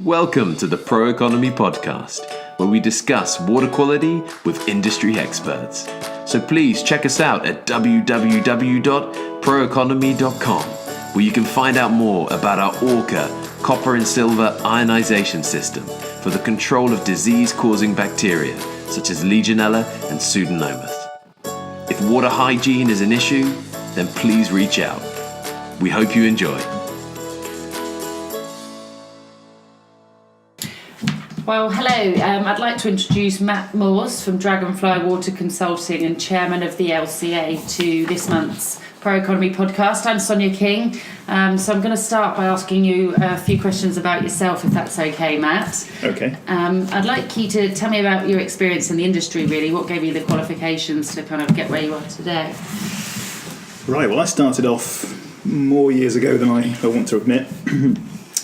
Welcome to the ProEconomy podcast, where we discuss water quality with industry experts. So please check us out at www.proeconomy.com, where you can find out more about our Orca copper and silver ionization system for the control of disease-causing bacteria such as Legionella and Pseudomonas. If water hygiene is an issue, then please reach out. We hope you enjoy. Well, hello. I'd like to introduce Matt Morse from Dragonfly Water Consulting and Chairman of the LCA to this month's ProEconomy podcast. I'm Sonia King. So I'm going to start by asking you a few questions about yourself, if that's okay, Matt. Okay. I'd like you to tell me about your experience in the industry, really. What gave you the qualifications to kind of get where you are today? Right, well, I started off more years ago than I want to admit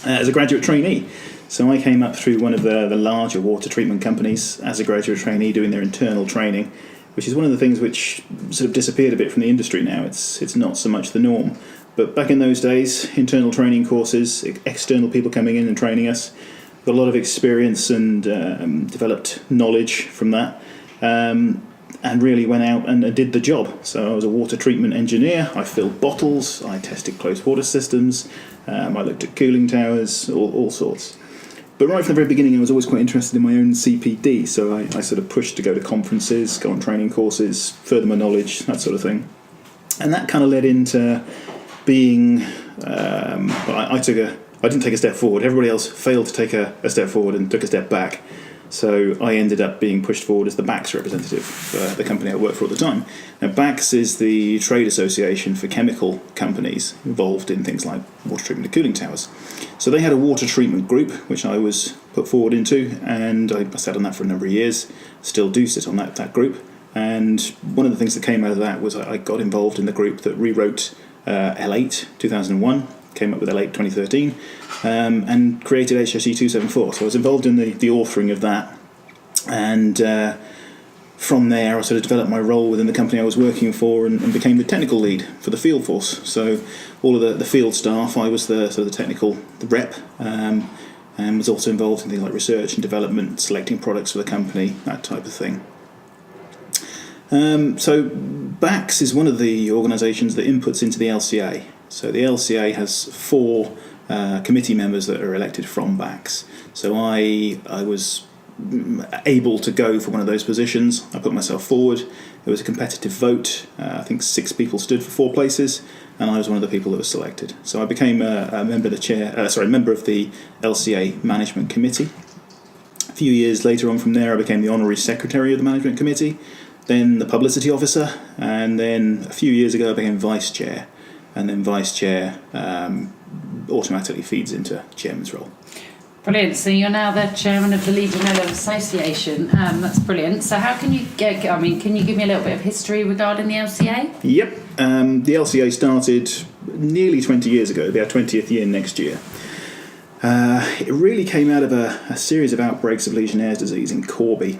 as a graduate trainee. So I came up through one of the larger water treatment companies as a graduate trainee doing their internal training, which is one of the things which sort of disappeared a bit from the industry now. It's not so much the norm. But back in those days, internal training courses, external people coming in and training us, got a lot of experience and developed knowledge from that, and really went out and did the job. So I was a water treatment engineer. I filled bottles, I tested closed water systems, I looked at cooling towers, all sorts. But right from the very beginning, I was always quite interested in my own CPD, so I sort of pushed to go to conferences, go on training courses, further my knowledge, that sort of thing. And that kind of led into being... I didn't take a step forward. Everybody else failed to take a step forward and took a step back. So I ended up being pushed forward as the BACS representative for the company I worked for at the time. Now, BACS is the trade association for chemical companies involved in things like water treatment and cooling towers. So they had a water treatment group, which I was put forward into, and I sat on that for a number of years, still do sit on that group. And one of the things that came out of that was I got involved in the group that rewrote L8 2001, came up with L8 2013, and created HSE 274. So I was involved in the authoring of that, and from there I sort of developed my role within the company I was working for and became the technical lead for the field force. So all of the field staff, I was the technical rep, and was also involved in things like research and development, selecting products for the company, that type of thing. So BACS is one of the organisations that inputs into the LCA. So the LCA has 4 committee members that are elected from BACS. So I was able to go for one of those positions. I put myself forward. It was a competitive vote. I think 6 people stood for 4 places, and I was one of the people that was selected. So I became a member of the LCA Management Committee. A few years later on from there, I became the honorary secretary of the Management Committee, then the publicity officer, and then a few years ago I became vice chair. And then vice chair automatically feeds into chairman's role. Brilliant. So you're now the chairman of the Legionella Association. That's brilliant. So how can you can you give me a little bit of history regarding the LCA? Yep. The LCA started nearly 20 years ago. It'll be our 20th year next year. It really came out of a series of outbreaks of Legionnaires' disease in Corby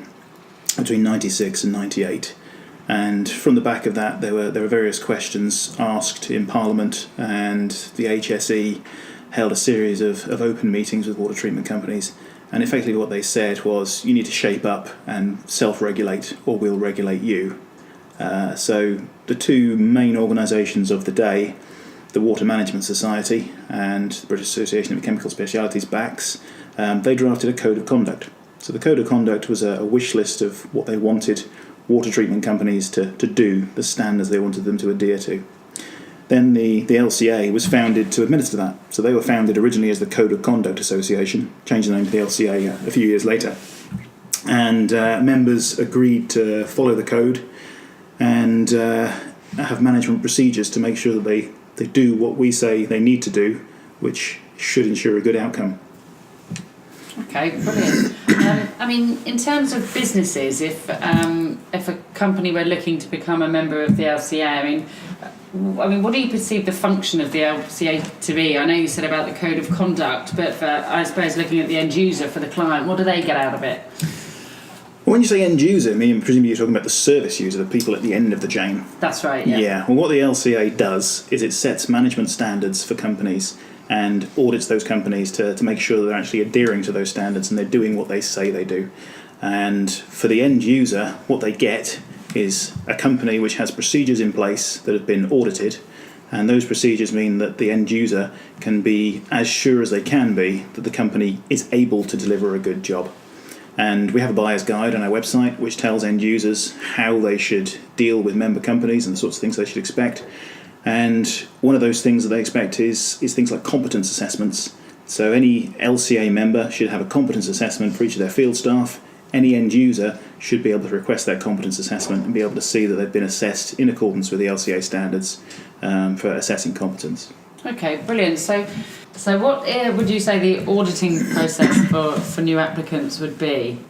between 96 and 98. And from the back of that, there were various questions asked in Parliament, and the HSE held a series of open meetings with water treatment companies. And effectively what they said was, you need to shape up and self-regulate, or we'll regulate you. So the 2 main organisations of the day, the Water Management Society and the British Association of Chemical Specialities, BACS, they drafted a code of conduct. So the code of conduct was a wish list of what they wanted water treatment companies to do, the standards they wanted them to adhere to. Then the LCA was founded to administer that. So they were founded originally as the Code of Conduct Association, changed the name to the LCA a few years later. And members agreed to follow the code and have management procedures to make sure that they do what we say they need to do, which should ensure a good outcome. Okay, brilliant. In terms of businesses, if a company were looking to become a member of the LCA, what do you perceive the function of the LCA to be? I know you said about the code of conduct, but I suppose looking at the end user for the client, what do they get out of it? Well, when you say end user, presumably you're talking about the service user, the people at the end of the chain. That's right, yeah. Yeah, well, what the LCA does is it sets management standards for companies and audits those companies to make sure that they're actually adhering to those standards and they're doing what they say they do. And for the end user, what they get is a company which has procedures in place that have been audited, and those procedures mean that the end user can be as sure as they can be that the company is able to deliver a good job. And we have a buyer's guide on our website which tells end users how they should deal with member companies and the sorts of things they should expect. And one of those things that they expect is things like competence assessments. So any LCA member should have a competence assessment for each of their field staff. Any end user should be able to request that competence assessment and be able to see that they've been assessed in accordance with the LCA standards for assessing competence. Okay, brilliant. So what would you say the auditing process for new applicants would be?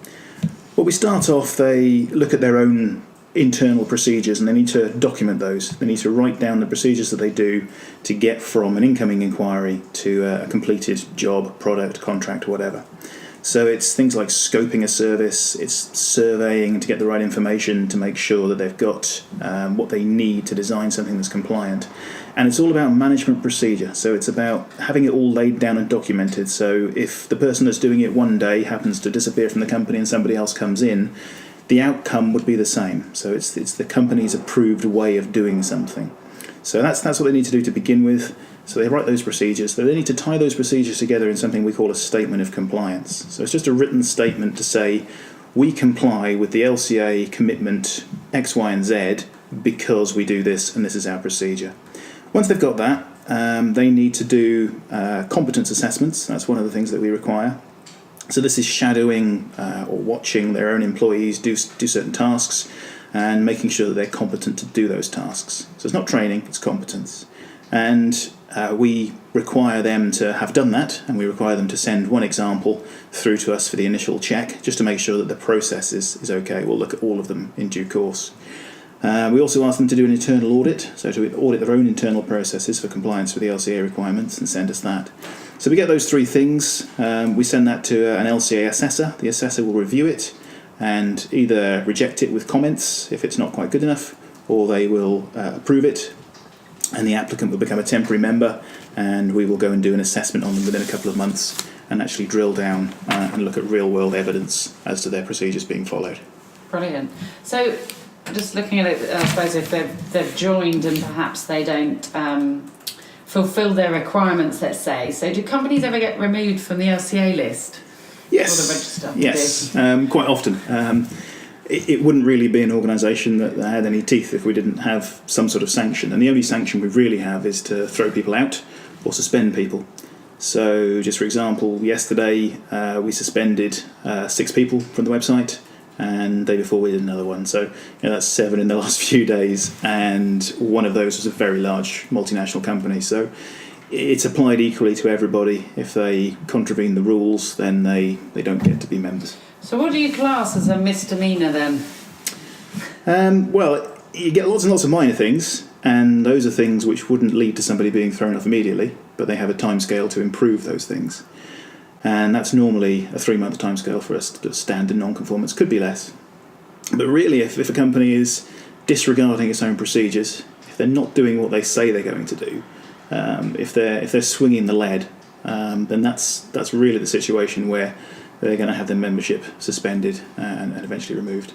Well, we start off, they look at their own internal procedures and they need to document those. They need to write down the procedures that they do to get from an incoming inquiry to a completed job, product, contract, whatever. So it's things like scoping a service, it's surveying to get the right information to make sure that they've got what they need to design something that's compliant. And it's all about management procedure. So it's about having it all laid down and documented. So if the person that's doing it one day happens to disappear from the company and somebody else comes in, the outcome would be the same. So it's the company's approved way of doing something. So that's what they need to do to begin with. So they write those procedures. They need to tie those procedures together in something we call a statement of compliance. So it's just a written statement to say, we comply with the LCA commitment X, Y, and Z because we do this and this is our procedure. Once they've got that, they need to do competence assessments. That's one of the things that we require. So this is shadowing or watching their own employees do certain tasks and making sure that they're competent to do those tasks. So it's not training, it's competence. And we require them to have done that, and we require them to send one example through to us for the initial check, just to make sure that the process is okay. We'll look at all of them in due course. We also ask them to do an internal audit, so to audit their own internal processes for compliance with the LCA requirements and send us that. So we get those three things, we send that to an LCA assessor. The assessor will review it and either reject it with comments if it's not quite good enough, or they will approve it, and the applicant will become a temporary member, and we will go and do an assessment on them within a couple of months and actually drill down and look at real world evidence as to their procedures being followed. Brilliant. So just looking at it, I suppose if they've joined and perhaps they don't fulfil their requirements, let's say, so do companies ever get removed from the LCA list? Yes. Or the register? Yes, quite often. It wouldn't really be an organisation that had any teeth if we didn't have some sort of sanction. And the only sanction we really have is to throw people out or suspend people. So, just for example, yesterday we suspended 6 people from the website, and the day before we did another one. So that's 7 in the last few days, and one of those was a very large multinational company. So it's applied equally to everybody. If they contravene the rules, then they don't get to be members. So what do you class as a misdemeanour then? Well, you get lots and lots of minor things, and those are things which wouldn't lead to somebody being thrown off immediately, but they have a timescale to improve those things. And that's normally a 3-month timescale for us to stand in non-conformance. Could be less. But really, if a company is disregarding its own procedures, if they're not doing what they say they're going to do, if they're swinging the lead, then that's really the situation where they're going to have their membership suspended and eventually removed.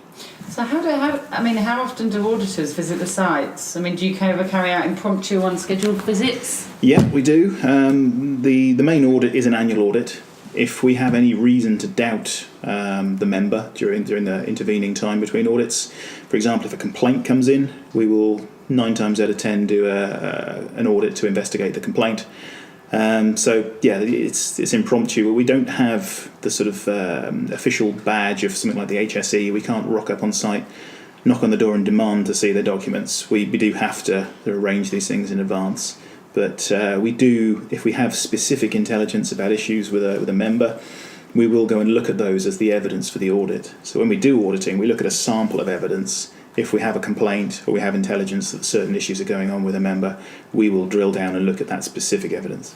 So how often do auditors visit the sites? I mean, do you ever carry out impromptu unscheduled visits? Yeah, we do. The main audit is an annual audit. If we have any reason to doubt the member during the intervening time between audits, for example, if a complaint comes in, we will 9 times out of 10 do an audit to investigate the complaint. So yeah, it's impromptu. We don't have the sort of official badge of something like the HSE. We can't rock up on site, knock on the door and demand to see their documents. We do have to arrange these things in advance. But we do, if we have specific intelligence about issues with a member, we will go and look at those as the evidence for the audit. So when we do auditing, we look at a sample of evidence. If we have a complaint or we have intelligence that certain issues are going on with a member, we will drill down and look at that specific evidence.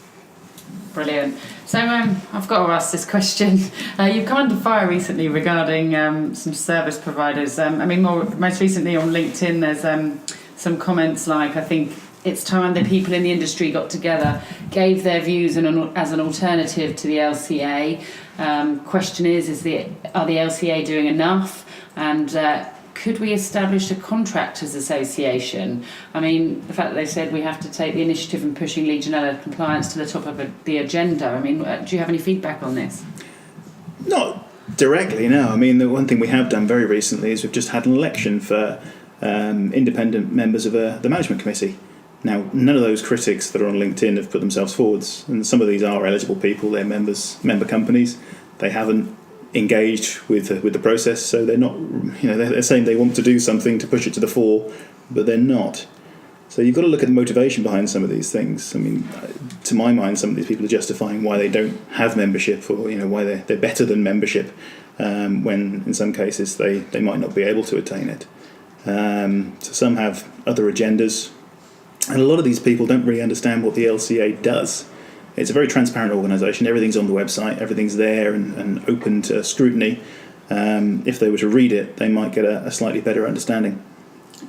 Brilliant. So I've got to ask this question. You've come under fire recently regarding some service providers. Most recently on LinkedIn, there's some comments like, I think, it's time that people in the industry got together, gave their views as an alternative to the LCA. Question is are the LCA doing enough? And could we establish a Contractors Association? I mean, the fact that they said we have to take the initiative in pushing Legionella compliance to the top of the agenda. I mean, do you have any feedback on this? Not directly, no. I mean, the one thing we have done very recently is we've just had an election for independent members of the management committee. Now, none of those critics that are on LinkedIn have put themselves forwards, and some of these are eligible people. They're member companies. They haven't engaged with the process, so they're not. They're saying they want to do something to push it to the fore, but they're not. So you've got to look at the motivation behind some of these things. I mean, to my mind, some of these people are justifying why they don't have membership, or why they're better than membership, when in some cases they might not be able to attain it. So some have other agendas, and a lot of these people don't really understand what the LCA does. It's a very transparent organisation. Everything's on the website. Everything's there and open to scrutiny. If they were to read it, they might get a slightly better understanding.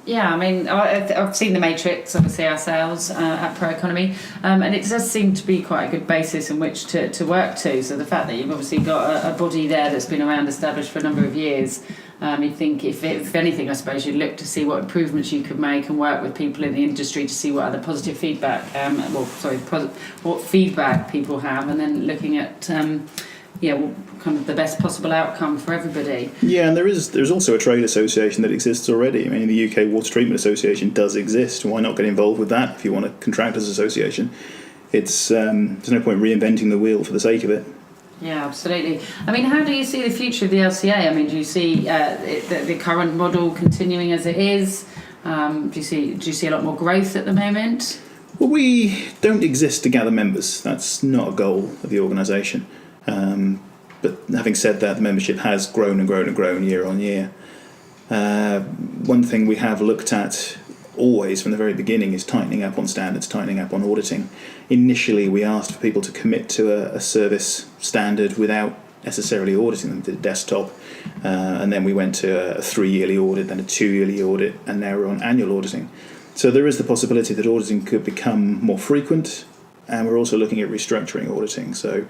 Yeah, I mean, I've seen the matrix, obviously, ourselves at ProEconomy, and it does seem to be quite a good basis in which to work to. So the fact that you've obviously got a body there that's been around, established for a number of years, you think if anything, I suppose you'd look to see what improvements you could make and work with people in the industry to see what other positive feedback, what feedback people have, and then looking at kind of the best possible outcome for everybody. Yeah, and there's also a trade association that exists already. I mean, the UK Water Treatment Association does exist. Why not get involved with that if you want a Contractors Association? It's there's no point reinventing the wheel for the sake of it. Yeah, absolutely. I mean, how do you see the future of the LCA? I mean, do you see the current model continuing as it is? Do you see a lot more growth at the moment? Well, we don't exist to gather members. That's not a goal of the organisation. But having said that, the membership has grown and grown and grown year on year. One thing we have looked at always from the very beginning is tightening up on standards, tightening up on auditing. Initially, we asked for people to commit to a service standard without necessarily auditing them, did a desktop, and then we went to a 3-yearly audit, then a 2-yearly audit, and now we're on annual auditing. So there is the possibility that auditing could become more frequent, and we're also looking at restructuring auditing. So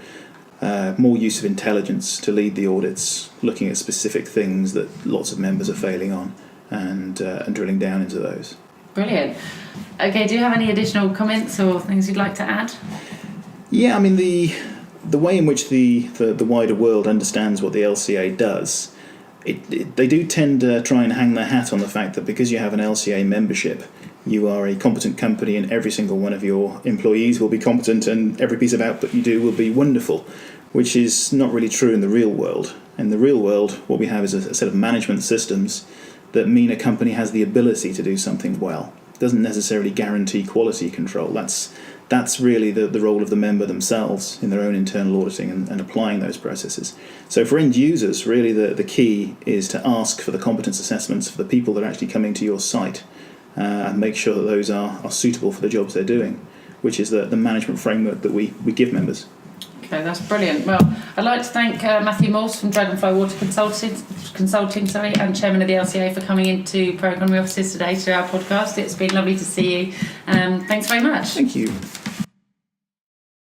more use of intelligence to lead the audits, looking at specific things that lots of members are failing on, and drilling down into those. Brilliant. Okay, do you have any additional comments or things you'd like to add? Yeah, I mean, the way in which the wider world understands what the LCA does, they do tend to try and hang their hat on the fact that because you have an LCA membership, you are a competent company and every single one of your employees will be competent and every piece of output you do will be wonderful, which is not really true in the real world. In the real world, what we have is a set of management systems that mean a company has the ability to do something well. It doesn't necessarily guarantee quality control. That's really the role of the member themselves in their own internal auditing and applying those processes. So for end users, really the key is to ask for the competence assessments for the people that are actually coming to your site, and make sure that those are suitable for the jobs they're doing, which is the management framework that we give members. Okay, that's brilliant. Well, I'd like to thank Matthew Morse from Dragonfly Water Consulting, and Chairman of the LCA for coming into ProEconomy offices today to our podcast. It's been lovely to see you. Thanks very much. Thank you.